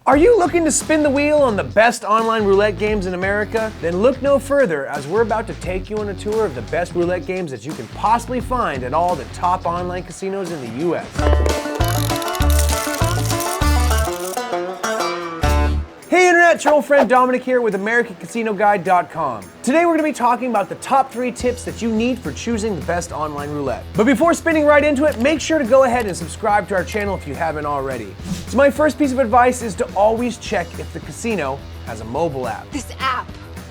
Are you looking to spin the wheel on the best online roulette games in America? Then look no further, as we're about to take you on a tour of the best roulette games that you can possibly find at all the top online casinos in the US. Hey Internet, it's your old friend Dominic here with AmericanCasinoGuide.com. Today we're going to be talking about the top 3 tips that you need for choosing the best online roulette. But before spinning right into it, make sure to go ahead and subscribe to our channel if you haven't already. So my first piece of advice is to always check if the casino has a mobile app. This app.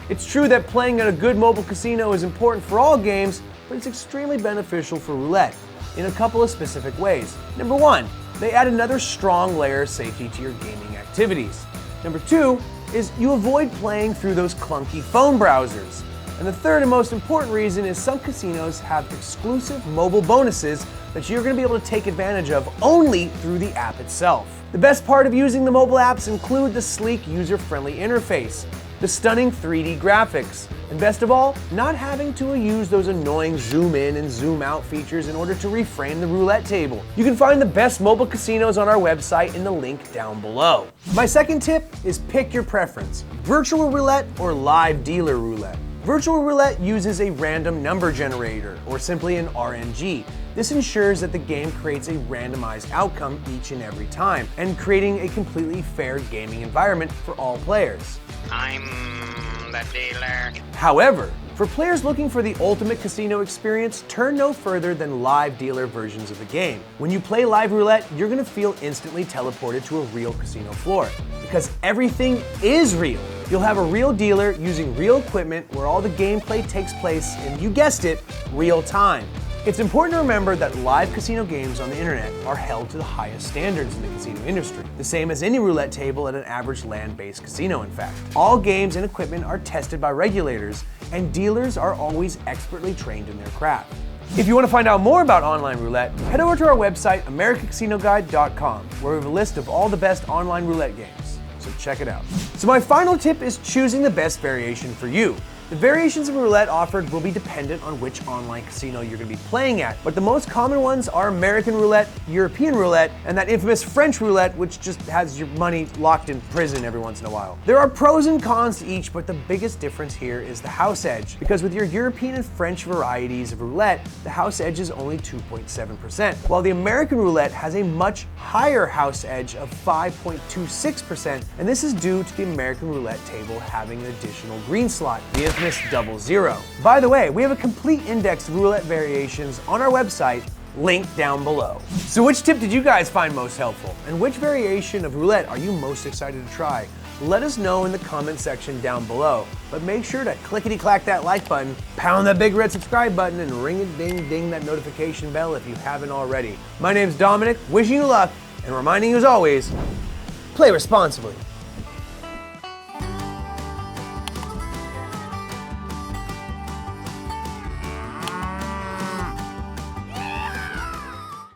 It's true that playing at a good mobile casino is important for all games, but it's extremely beneficial for roulette in a couple of specific ways. Number 1, they add another strong layer of safety to your gaming activities. Number 2 is you avoid playing through those clunky phone browsers. And the third and most important reason is some casinos have exclusive mobile bonuses that you're going to be able to take advantage of only through the app itself. The best part of using the mobile apps include the sleek, user-friendly interface, the stunning 3D graphics, and best of all, not having to use those annoying zoom in and zoom out features in order to reframe the roulette table. You can find the best mobile casinos on our website in the link down below. My second tip is pick your preference, virtual roulette or live dealer roulette. Virtual roulette uses a random number generator, or simply an RNG. This ensures that the game creates a randomized outcome each and every time, and creating a completely fair gaming environment for all players. I'm the dealer. However, for players looking for the ultimate casino experience, turn no further than live dealer versions of the game. When you play live roulette, you're going to feel instantly teleported to a real casino floor, because everything is real. You'll have a real dealer using real equipment where all the gameplay takes place in, you guessed it, real time. It's important to remember that live casino games on the internet are held to the highest standards in the casino industry, the same as any roulette table at an average land-based casino, in fact. All games and equipment are tested by regulators, and dealers are always expertly trained in their craft. If you want to find out more about online roulette, head over to our website, AmericanCasinoGuide.com, where we have a list of all the best online roulette games. So check it out. So my final tip is choosing the best variation for you. The variations of roulette offered will be dependent on which online casino you're going to be playing at, but the most common ones are American Roulette, European Roulette, and that infamous French Roulette, which just has your money locked in prison every once in a while. There are pros and cons to each, but the biggest difference here is the house edge, because with your European and French varieties of roulette, the house edge is only 2.7%, while the American Roulette has a much higher house edge of 5.26%, and this is due to the American Roulette table having an additional green slot, the infamous 00. By the way, we have a complete index of roulette variations on our website, linked down below. So which tip did you guys find most helpful? And which variation of roulette are you most excited to try? Let us know in the comment section down below. But make sure to clickety-clack that like button, pound that big red subscribe button, and ring-a-ding-ding that notification bell if you haven't already. My name's Dominic, wishing you luck, and reminding you as always, play responsibly.